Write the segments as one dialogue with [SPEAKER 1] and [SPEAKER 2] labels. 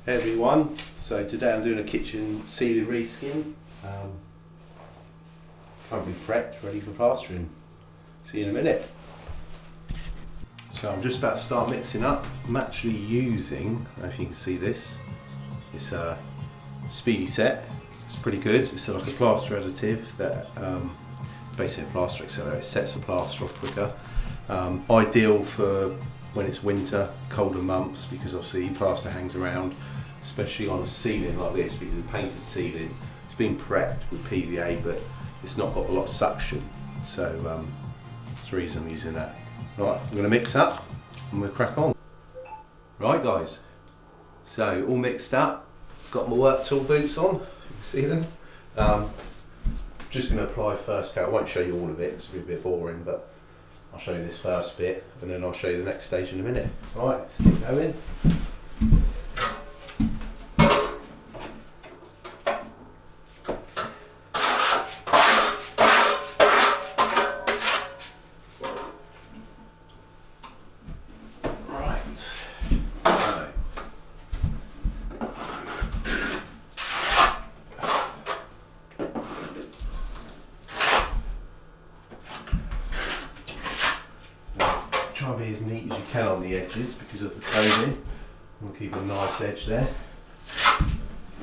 [SPEAKER 1] Hey everyone, so today I'm doing a kitchen ceiling reskin. I've been prepped, ready for plastering. See you in a minute. So I'm just about to start mixing up. I'm actually using, I don't know if you can see this, it's a Speedy Set. It's pretty good. It's like a plaster additive that basically a plaster accelerator. It sets the plaster off quicker. Ideal for when it's winter, colder months, because obviously plaster hangs around, especially on a ceiling like this, because it's a painted ceiling. It's been prepped with PVA, but it's not got a lot of suction, so that's the reason I'm using that. Right, I'm going to mix up and we'll crack on. Right guys, so all mixed up, got my work tool boots on, you can see them. Just going to apply first coat. I won't show you all of it, it's going to be a bit boring, but I'll show you this first bit and then I'll show you the next stage in a minute. Right, let's keep going. Try and be as neat as you can on the edges because of the coving. We'll keep a nice edge there.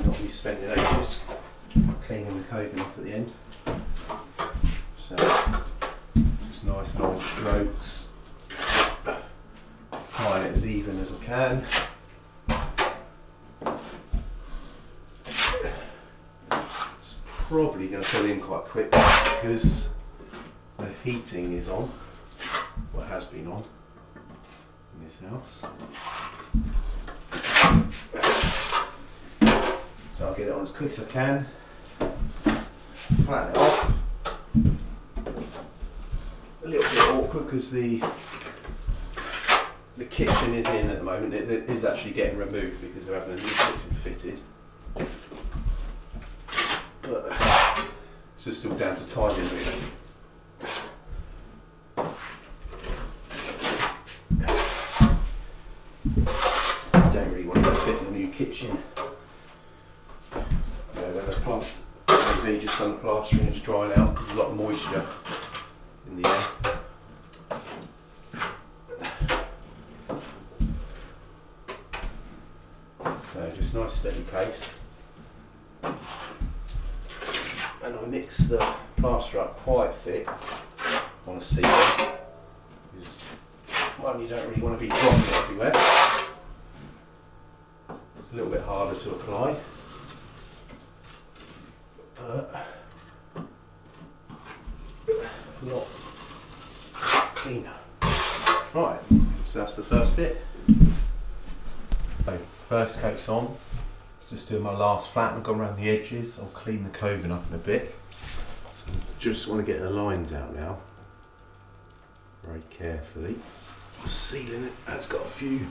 [SPEAKER 1] Not be spending ages cleaning the coving off at the end. So just nice long strokes. Applying it as even as I can. It's probably going to fill in quite quick because the heating is on. What has been on in this house. So I'll get it on as quick as I can, flatten it off. A little bit awkward because the kitchen is in at the moment. It is actually getting removed because they're having a new kitchen fitted. But it's just all down to timing really. Kitchen. Maybe just on the plastering, it's drying out. There's a lot of moisture in the air. So just nice steady pace. And I mix the plaster up quite thick on a ceiling. Because one, you don't really want to be dropping everywhere. It's a little bit harder to apply, but a lot cleaner. Right, so that's the first bit. So first coat's on. Just doing my last flat. I've gone around the edges. I'll clean the coving up in a bit. Just want to get the lines out now, very carefully. The ceiling has got a few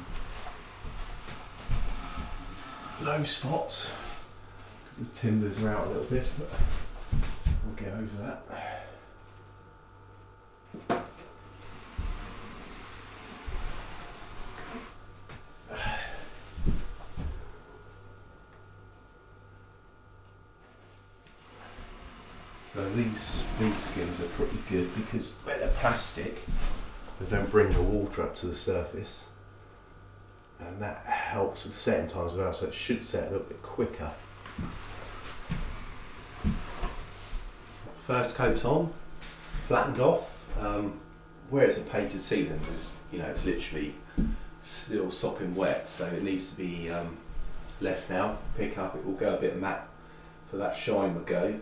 [SPEAKER 1] low spots because the timbers are out a little bit, but we'll get over that. So these speed skims are pretty good because when they're plastic, they don't bring the water up to the surface. And that helps with setting times as well, so it should set a little bit quicker. First coat's on, flattened off. Where it's a painted ceiling, because it's literally still sopping wet, so it needs to be left now. Pick up, it will go a bit matte, so that shine will go,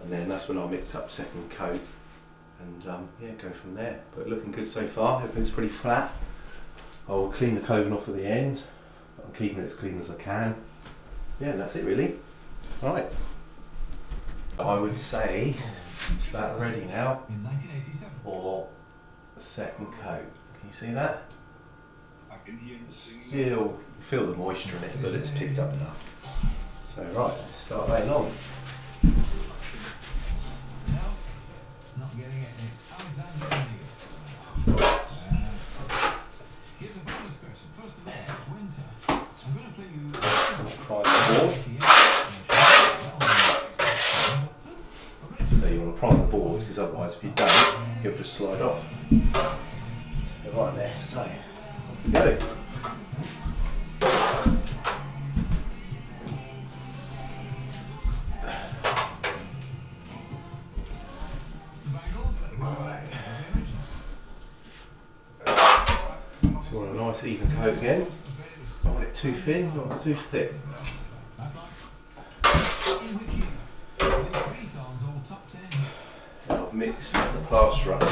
[SPEAKER 1] and then that's when I'll mix up second coat, and go from there. But looking good so far. Everything's pretty flat. I'll clean the coving off at the end. I'm keeping it as clean as I can. Yeah, and that's it really. Right. I would say it's about ready now for the second coat. Can you see that? Still feel the moisture in it, but it's picked up enough. So right, let's start laying on. Not getting it. It's Alexander. Here's a bonus question. First of all, it's winter. I'm going to play you prime the board. So you want to prime the board because otherwise if you don't, it'll just slide off. Right there, so off we go. So you want a nice even coat again. Not want it too thin, not too thick. I'll mix the plaster up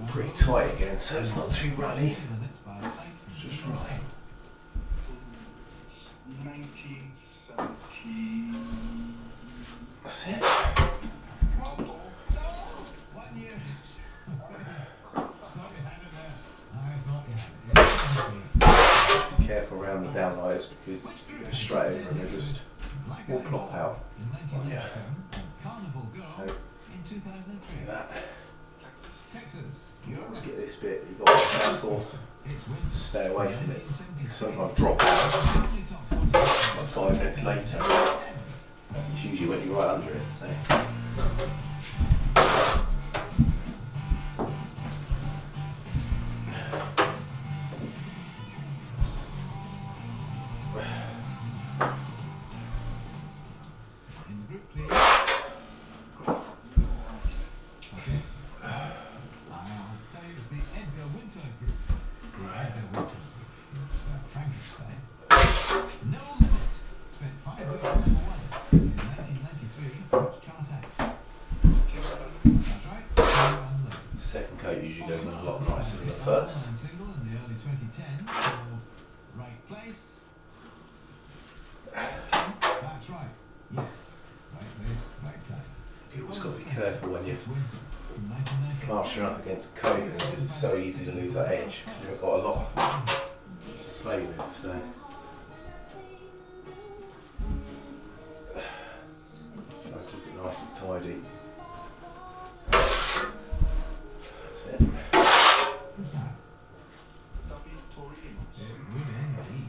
[SPEAKER 1] pretty tight again, so it's not too runny. It's just right. That's it. Be careful around the downlighters because if you go straight over and they just all plop out on you. So, do that. You always get this bit, you've got to be careful to stay away from it. You can sometimes drop out like 5 minutes later. It's usually when you're right under it. So. Second coat usually goes on a lot nicer than the first.
[SPEAKER 2] That's right. Yes. Right place, right time.
[SPEAKER 1] You've always got to be careful when you're plastering up against coat because it's so easy to lose that edge. You've got a lot to play with, so. Try to keep it nice and tidy. That's it.
[SPEAKER 2] Who's that? It would indeed.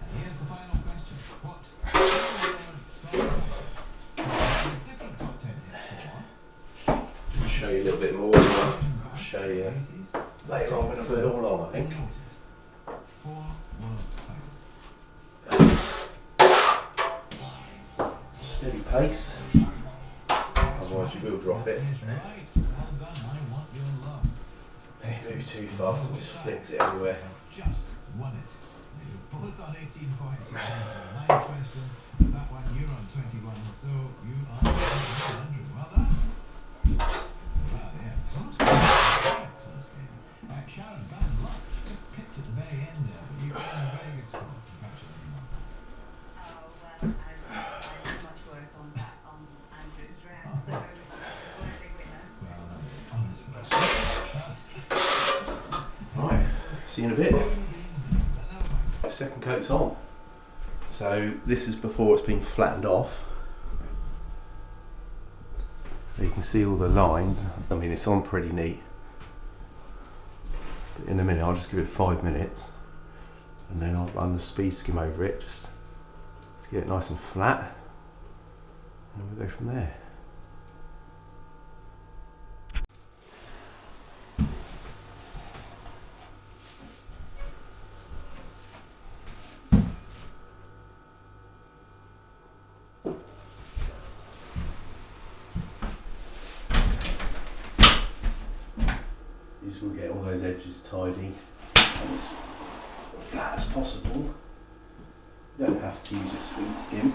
[SPEAKER 2] And here's the final question. What different top 10 hits for one?
[SPEAKER 1] I'll show you a little bit more. I'll show you later on when I put it all on, I think.
[SPEAKER 2] 4 world titles.
[SPEAKER 1] Steady pace. Otherwise you will drop it. If you move too fast, it just flicks it everywhere.
[SPEAKER 2] Just won it. You're both on 18 points. 9 question. That one you're on 21. So you are 100. Well done. Well, yeah, close game. Close game. Sharon, bad luck. Just picked at the very end there, but you've done a very good score. Congratulations.
[SPEAKER 3] Oh, well, I did much work on that on Andrew's round, so worthy winner.
[SPEAKER 2] Well, honestly.
[SPEAKER 1] Right, see you in a bit. Second coat's on. So this is before it's been flattened off. So you can see all the lines. I mean, it's on pretty neat. But in a minute, I'll just give it 5 minutes and then I'll run the speed skim over it just to get it nice and flat, and we'll go from there. You just want to get all those edges tidy and as flat as possible. You don't have to use a speed skim.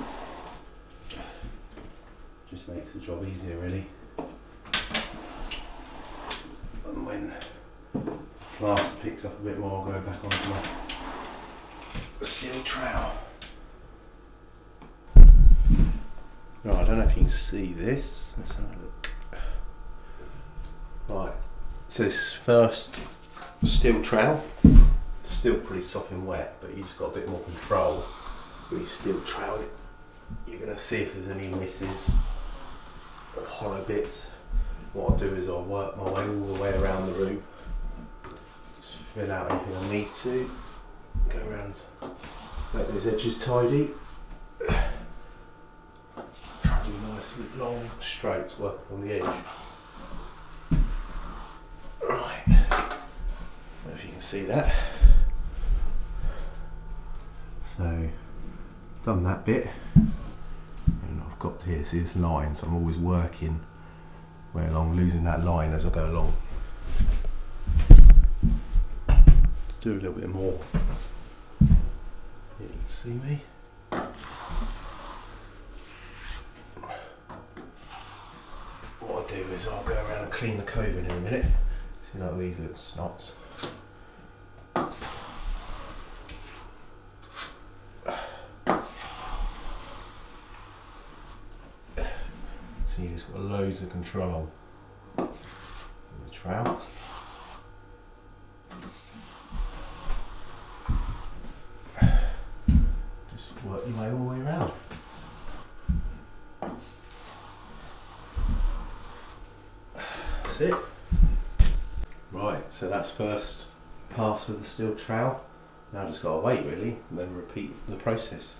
[SPEAKER 1] Just makes the job easier, really. And when plaster picks up a bit more, I'll go back onto my steel trowel. Right, I don't know if you can see this. Let's have a look. Right. So this first steel trowel, it's still pretty soft and wet, but you just got a bit more control with your steel trowel. You're going to see if there's any misses or hollow bits. What I'll do is I'll work my way all the way around the room, just fill out anything I need to, go around Make those edges tidy. Try to do nice long strokes working on the edge. Right, I don't know if you can see that. So, done that bit, and I've got to here, see this line, so I'm always working way along, losing that line as I go along. Do a little bit more. Here you can see me. What I'll do is I'll go around and clean the coving in a minute. See, like these little snots. So you just got loads of control with the trowel. Just work your way all the way around. That's it. Right, so that's first pass with the steel trowel. Now I just got to wait really, and then repeat the process.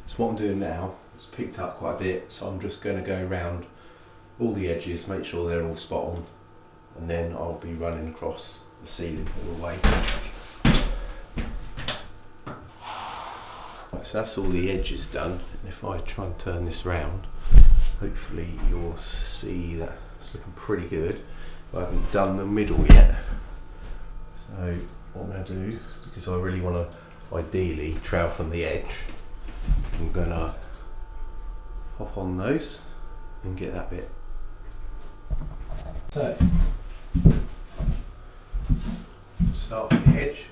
[SPEAKER 1] So what I'm doing now, it's picked up quite a bit, so I'm just going to go around all the edges, make sure they're all spot on, and then I'll be running across the ceiling all the way. Right, so that's all the edges done, and if I try and turn this round, hopefully you'll see that it's looking pretty good. I haven't done the middle yet, so what I'm going to do, because I really want to ideally trowel from the edge, I'm going to hop on those and get that bit. So, start from the edge,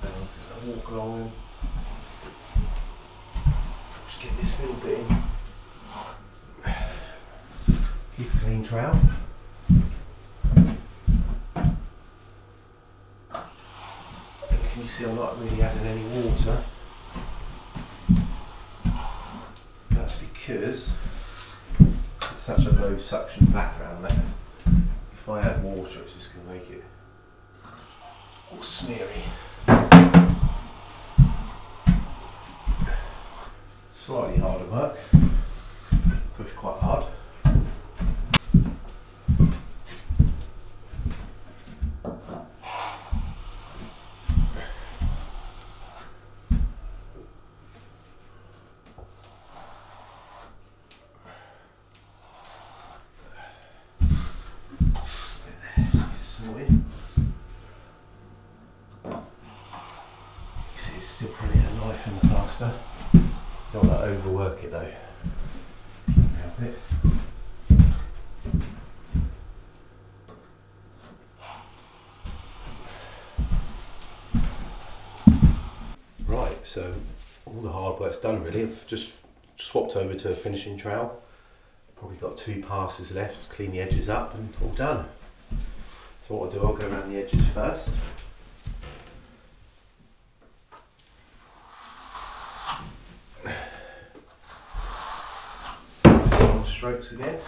[SPEAKER 1] then I'm going to walk along, just get this middle bit in. Keep a clean trowel. Can you see I'm not really adding any water? That's because it's such a low suction background there. If I add water, it's just going to make it all smeary. Slightly harder work. Push quite hard. Still plenty of life in the plaster. Don't want to overwork it though. Help it. Right, so all the hard work's done really. I've just swapped over to a finishing trowel. Probably got 2 passes left, clean the edges up and all done. So what I'll do, I'll go around the edges first. Strokes again.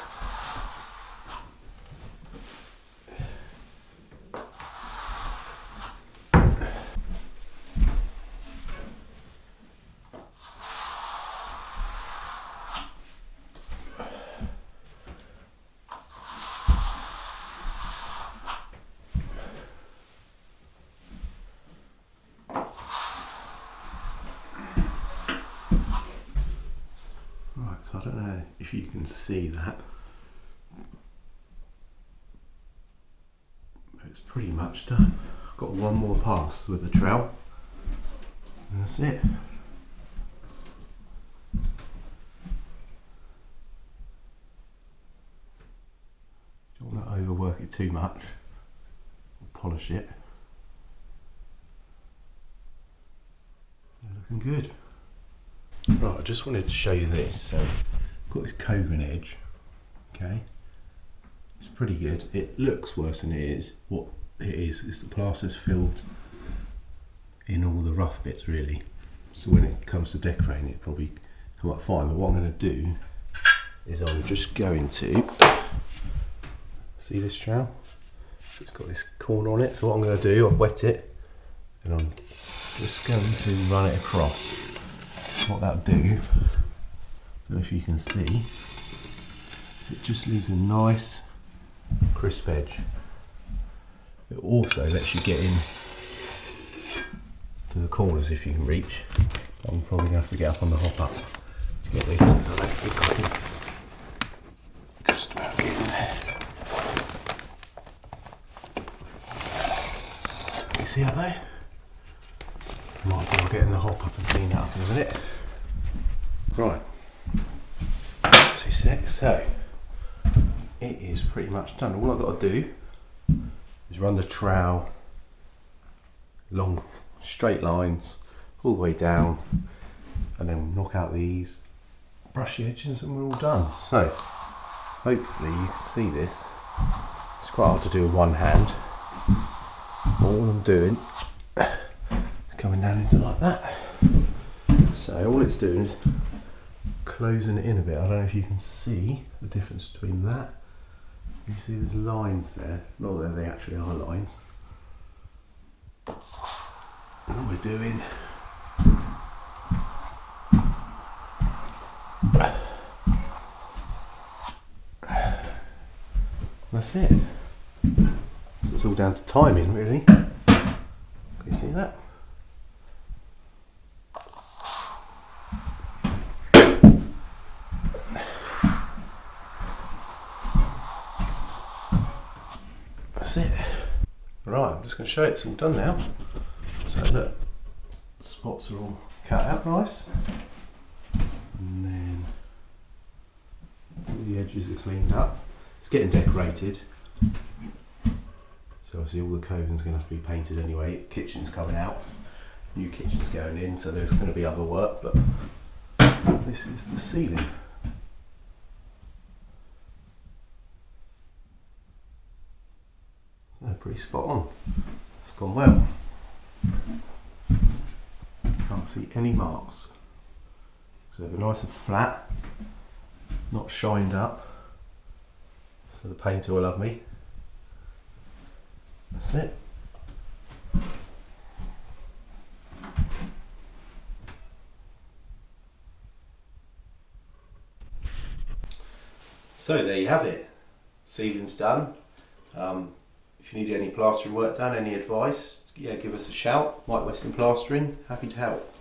[SPEAKER 1] Right, so I don't know if you can see that. It's pretty much done. I've got one more pass with the trowel and that's it. Don't want to overwork it too much or polish it. They're looking good. Right, I just wanted to show you this. So I've got this coving edge, okay? It's pretty good. It looks worse than it is. What it is the plaster's filled in all the rough bits really. So when it comes to decorating, it probably come up fine. But what I'm going to do is I'm just going to see this trowel. It's got this corner on it, so what I'm going to do, I've wet it and I'm just going to run it across. What that'll do, I don't know if you can see, is it just leaves a nice crisp edge. It also lets you get in to the corners if you can reach. I'm probably going to have to get up on the hopper to get this, because I don't think I can just about get in there. You see that there? Might be able to get in the hopper and clean it up in a minute. Right, 2 secs. So it is pretty much done. All I've got to do is run the trowel long straight lines all the way down, and then knock out these brushy edges and we're all done. So hopefully you can see this. It's quite hard to do with one hand. All I'm doing is coming down into like that. So all it's doing is closing it in a bit. I don't know if you can see the difference between that. You see there's lines there. Not that they actually are lines. And all we're doing that's it. It's all down to timing, really. Can you see that? That's it. Right, I'm just going to show you it's all done now. So look, the spots are all cut out nice, and then all the edges are cleaned up. It's getting decorated, so obviously all the coving's going to have to be painted anyway. Kitchen's coming out, new kitchen's going in, so there's going to be other work, but this is the ceiling. They're pretty spot on. It's gone well. Can't see any marks. So they're nice and flat, not shined up. So the painter will love me. That's it. So there you have it. Ceiling's done. If you need any plastering work done, any advice, yeah, give us a shout. Mike Weston Plastering, happy to help.